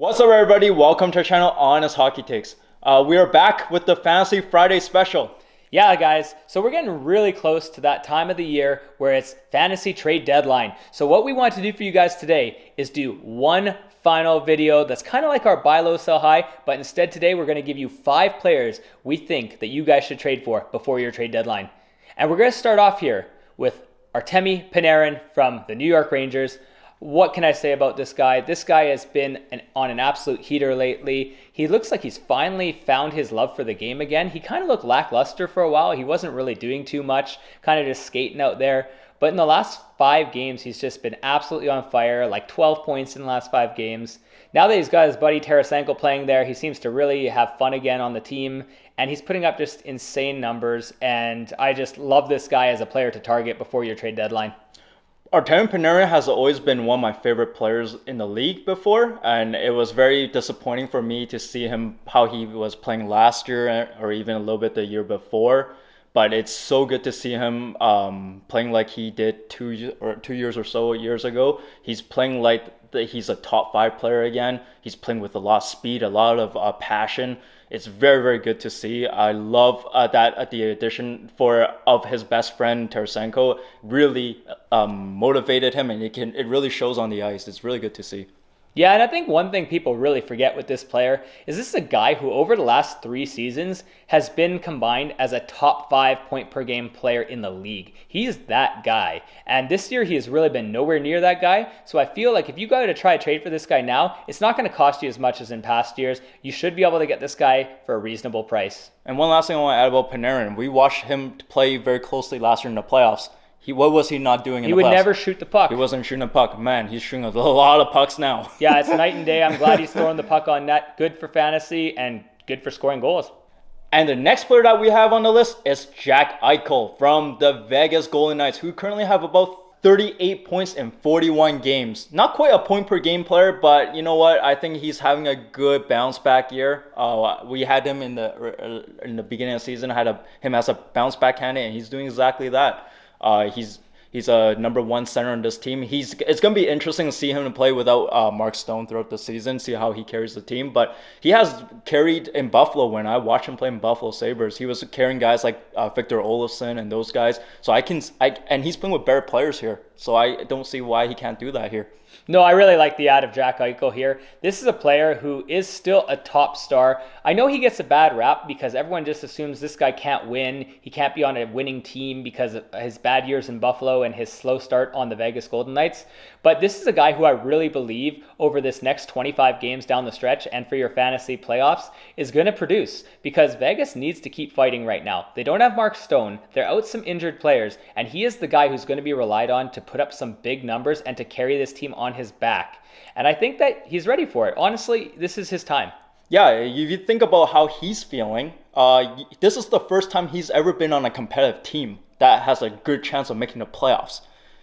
What's up, everybody? Welcome to our channel, Honest Hockey Takes. We are back with the Fantasy Friday special. Yeah, guys, so we're getting really close to that time of the year where it's fantasy trade deadline. So what we want to do for you guys today is do one final video that's kind of like our buy low, sell high, but instead today we're going to give you 5 players we think that you guys should trade for before your trade deadline. And we're going to start off here with Artemi Panarin from the New York Rangers. What can I say about this guy? This guy has been on an absolute heater lately. He looks like he's finally found his love for the game again. He kind of looked lackluster for a while. He wasn't really doing too much, kind of just skating out there. But in the last 5 games, he's just been absolutely on fire, like 12 points in the last 5 games. Now that he's got his buddy Tarasenko playing there, he seems to really have fun again on the team. And he's putting up just insane numbers. And I just love this guy as a player to target before your trade deadline. Artemi Panarin has always been one of my favorite players in the league before, and it was very disappointing for me to see him how he was playing last year or even a little bit the year before. But it's so good to see him playing like he did 2 years or so years ago. He's playing like he's a top 5 player again. He's playing with a lot of speed, a lot of passion. It's very, very good to see. I love that the addition of his best friend Tarasenko really motivated him, and it really shows on the ice. It's really good to see. Yeah, and I think one thing people really forget with this player is this is a guy who over the last 3 seasons has been combined as a top 5 point per game player in the league. He's that guy. And this year he has really been nowhere near that guy. So I feel like if you go to try to trade for this guy now, it's not going to cost you as much as in past years. You should be able to get this guy for a reasonable price. And one last thing I want to add about Panarin. We watched him play very closely last year in the playoffs. What was he not doing in the playoffs? He would never shoot the puck. He wasn't shooting a puck. Man, he's shooting a lot of pucks now. Yeah, it's night and day. I'm glad he's throwing the puck on net. Good for fantasy and good for scoring goals. And the next player that we have on the list is Jack Eichel from the Vegas Golden Knights, who currently have about 38 points in 41 games. Not quite a point per game player, but you know what? I think he's having a good bounce back year. We had him in the beginning of the season, him as a bounce back candidate, and he's doing exactly that. He's a number 1 center on this team. It's going to be interesting to see him play without Mark Stone throughout the season, see how he carries the team. But he has carried in Buffalo. When I watched him play in Buffalo Sabres, he was carrying guys like Victor Olofsson and those guys. So and he's playing with better players here. So I don't see why he can't do that here. No, I really like the ad of Jack Eichel here. This is a player who is still a top star. I know he gets a bad rap because everyone just assumes this guy can't win. He can't be on a winning team because of his bad years in Buffalo and his slow start on the Vegas Golden Knights. But this is a guy who I really believe over this next 25 games down the stretch and for your fantasy playoffs is going to produce, because Vegas needs to keep fighting right now. They don't have Mark Stone. They're out some injured players, and he is the guy who's going to be relied on to put up some big numbers and to carry this team on his back. And I think that he's ready for it. Honestly, this is his time. Yeah, if you think about how he's feeling, this is the first time he's ever been on a competitive team that has a good chance of making the playoffs.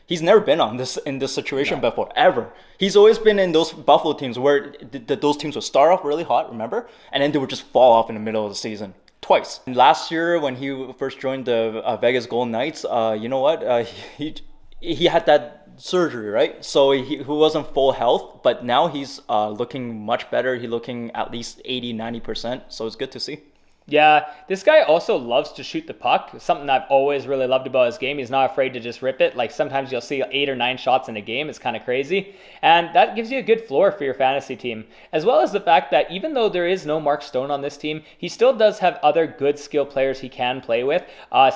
He's never been in this situation before, ever. He's always been in those Buffalo teams where those teams would start off really hot, remember? And then they would just fall off in the middle of the season. Twice. And last year, when he first joined the Vegas Golden Knights, you know what? He had that surgery, right? So he wasn't full health, but now he's looking much better. He's looking at least 80-90%, so it's good to see. Yeah, this guy also loves to shoot the puck. Something I've always really loved about his game. He's not afraid to just rip it. Like sometimes you'll see 8 or 9 shots in a game. It's kind of crazy. And that gives you a good floor for your fantasy team. As well as the fact that even though there is no Mark Stone on this team, he still does have other good skill players he can play with.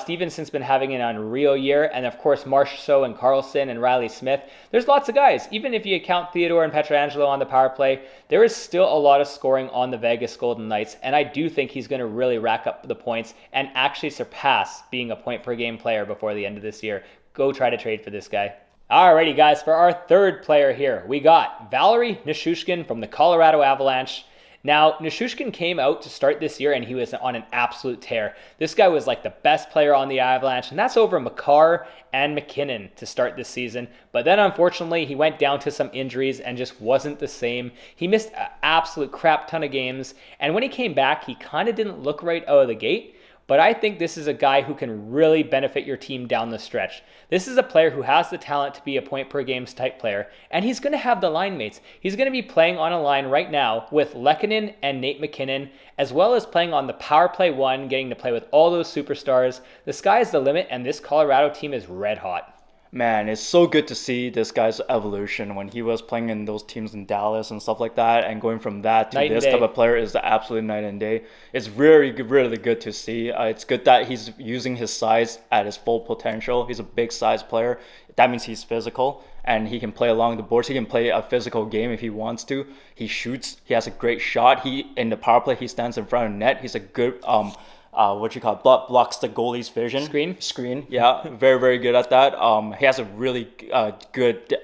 Stevenson's been having an unreal year. And of course, Marchessault and Carlson and Riley Smith. There's lots of guys. Even if you count Theodore and Pietrangelo on the power play, there is still a lot of scoring on the Vegas Golden Knights. And I do think he's going to really rack up the points and actually surpass being a point per game player before the end of this year. Go try to trade for this guy. Alrighty guys, for our third player here, we got Valeri Nichushkin from the Colorado Avalanche. Now, Nichushkin came out to start this year and he was on an absolute tear. This guy was like the best player on the Avalanche, and that's over Makar and McKinnon to start this season. But then unfortunately, he went down to some injuries and just wasn't the same. He missed an absolute crap ton of games, and when he came back, he kind of didn't look right out of the gate. but I think this is a guy who can really benefit your team down the stretch. This is a player who has the talent to be a point per games type player, and he's going to have the line mates. He's going to be playing on a line right now with Lehkonen and Nate McKinnon, as well as playing on the power play one, getting to play with all those superstars. The sky is the limit, and this Colorado team is red hot. Man, it's so good to see this guy's evolution when he was playing in those teams in Dallas and stuff like that, and going from that to this type of player is the absolute night and day. It's really, really good to see. It's good that he's using his size at his full potential. He's a big size player. That means he's physical and he can play along the boards. He can play a physical game if he wants to. He shoots. He has a great shot. He in the power play, he stands in front of net. He's a good blocks the goalie's vision. Screen, yeah. Very, very good at that. He has a really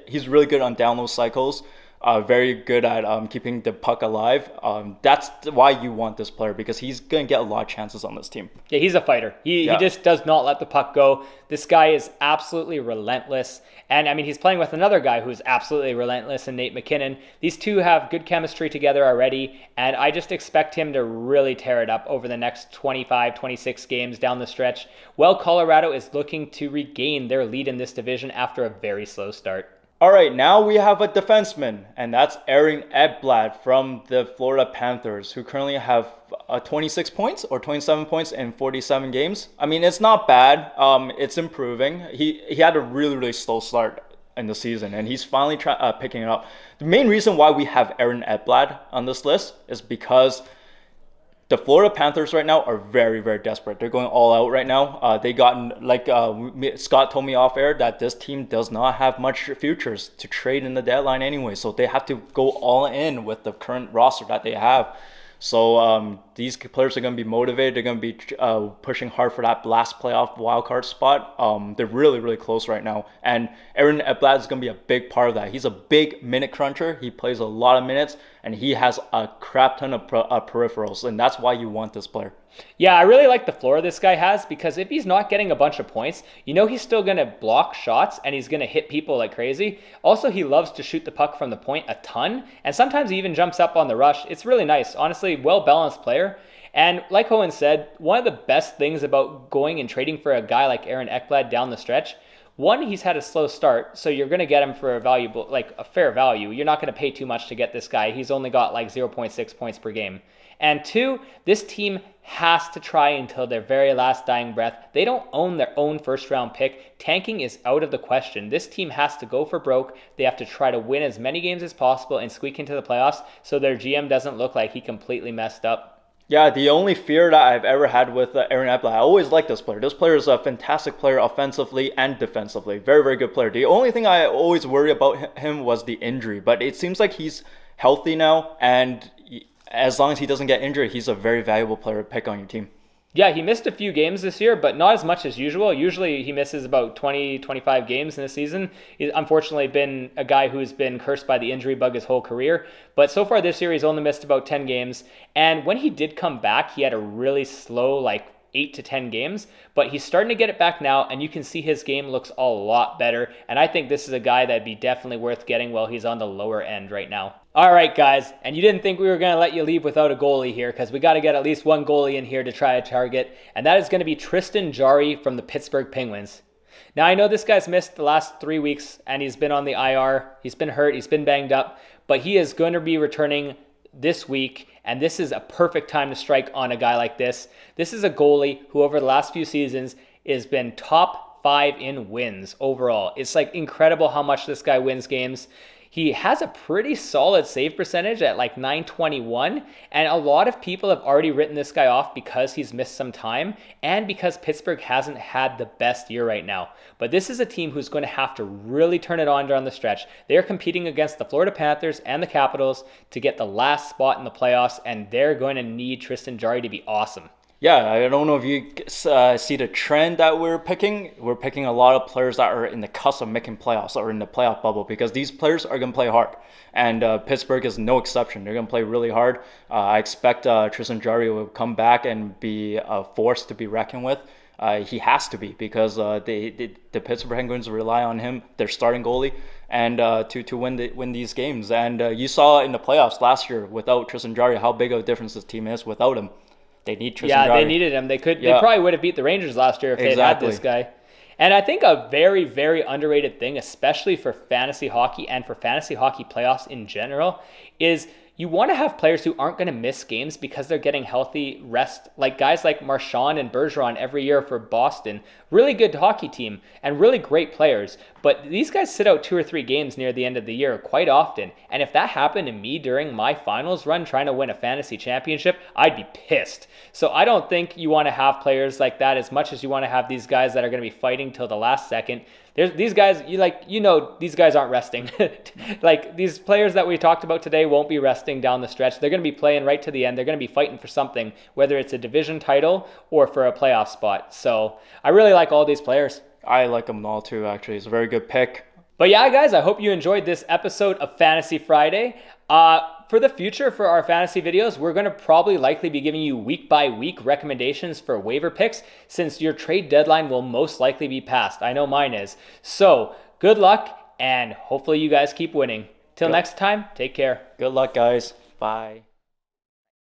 he's really good on down low cycles. Very good at keeping the puck alive. That's why you want this player, because he's going to get a lot of chances on this team. Yeah, he's a fighter. He just does not let the puck go. This guy is absolutely relentless. And I mean, he's playing with another guy who's absolutely relentless in Nate McKinnon. These two have good chemistry together already, and I just expect him to really tear it up over the next 25, 26 games down the stretch. Well, Colorado is looking to regain their lead in this division after a very slow start. All right, now we have a defenseman, and that's Panarin Eichel from the Florida Panthers, who currently have 26 points or 27 points in 47 games. I mean, it's not bad. It's improving. He had a really, really slow start in the season, and he's finally picking it up. The main reason why we have Panarin Eichel on this list is because the Florida Panthers right now are very, very desperate. They're going all out right now. They got, Scott told me off air, that this team does not have much futures to trade in the deadline anyway. So they have to go all in with the current roster that they have. So these players are going to be motivated. They're going to be pushing hard for that last playoff wildcard spot. They're really, really close right now. And Panarin Eichel is going to be a big part of that. He's a big minute cruncher. He plays a lot of minutes, and he has a crap ton of peripherals. And that's why you want this player. Yeah, I really like the floor this guy has, because if he's not getting a bunch of points, you know he's still going to block shots and he's going to hit people like crazy. Also, he loves to shoot the puck from the point a ton, and sometimes he even jumps up on the rush. It's really nice. Honestly, well-balanced player. And like Owen said, one of the best things about going and trading for a guy like Panarin Eichel down the stretch, one, he's had a slow start, so you're going to get him for a fair value. You're not going to pay too much to get this guy. He's only got 0.6 points per game. And two, this team has to try until their very last dying breath. They don't own their own first-round pick. Tanking is out of the question. This team has to go for broke. They have to try to win as many games as possible and squeak into the playoffs so their GM doesn't look like he completely messed up. Yeah, the only fear that I've ever had with Panarin Eichel, I always like this player. This player is a fantastic player offensively and defensively. Very, very good player. The only thing I always worry about him was the injury, but it seems like he's healthy now, and as long as he doesn't get injured, he's a very valuable player to pick on your team. Yeah, he missed a few games this year, but not as much as usual. Usually he misses about 20, 25 games in the season. He's unfortunately been a guy who's been cursed by the injury bug his whole career. But so far this year, he's only missed about 10 games. And when he did come back, he had a really slow, 8 to 10 games, but he's starting to get it back now, and you can see his game looks a lot better. And I think this is a guy that'd be definitely worth getting while he's on the lower end right now. All right, guys, and you didn't think we were going to let you leave without a goalie here, because we got to get at least one goalie in here to try to target, and that is going to be Tristan Jarry from the Pittsburgh Penguins. Now, I know this guy's missed the last 3 weeks, and he's been on the IR. He's been hurt. He's been banged up, but he is going to be returning this week, and this is a perfect time to strike on a guy like this. This is a goalie who over the last few seasons has been top 5 in wins overall. It's incredible how much this guy wins games. He has a pretty solid save percentage at .921, and a lot of people have already written this guy off because he's missed some time and because Pittsburgh hasn't had the best year right now. But this is a team who's going to have to really turn it on down the stretch. They're competing against the Florida Panthers and the Capitals to get the last spot in the playoffs, and they're going to need Tristan Jarry to be awesome. Yeah, I don't know if you see the trend that we're picking. We're picking a lot of players that are in the cusp of making playoffs or in the playoff bubble, because these players are going to play hard. And Pittsburgh is no exception. They're going to play really hard. I expect Tristan Jarry will come back and be a force to be reckoned with. He has to be, because the Pittsburgh Penguins rely on him, their starting goalie, and to win these games. And you saw in the playoffs last year without Tristan Jarry how big of a difference this team is without him. They need Tristan Yeah, they Jarry. needed him. They probably would have beat the Rangers last year if they had this guy. And I think a very, very underrated thing, especially for fantasy hockey and for fantasy hockey playoffs in general, is you want to have players who aren't going to miss games because they're getting healthy rest. Like guys like Marchand and Bergeron every year for Boston. Really good hockey team and really great players. But these guys sit out 2 or 3 games near the end of the year quite often. And if that happened to me during my finals run trying to win a fantasy championship, I'd be pissed. So I don't think you want to have players like that as much as you want to have these guys that are going to be fighting till the last second. There's these guys, these guys aren't resting. Like these players that we talked about today won't be resting down the stretch. They're going to be playing right to the end. They're going to be fighting for something, whether it's a division title or for a playoff spot. So I really like all these players. I like them all too, actually. It's a very good pick. But yeah, guys, I hope you enjoyed this episode of Fantasy Friday. For the future, for our fantasy videos, we're going to probably likely be giving you week-by-week recommendations for waiver picks since your trade deadline will most likely be passed. I know mine is. So good luck, and hopefully you guys keep winning. Till next time, take care. Good luck, guys. Bye.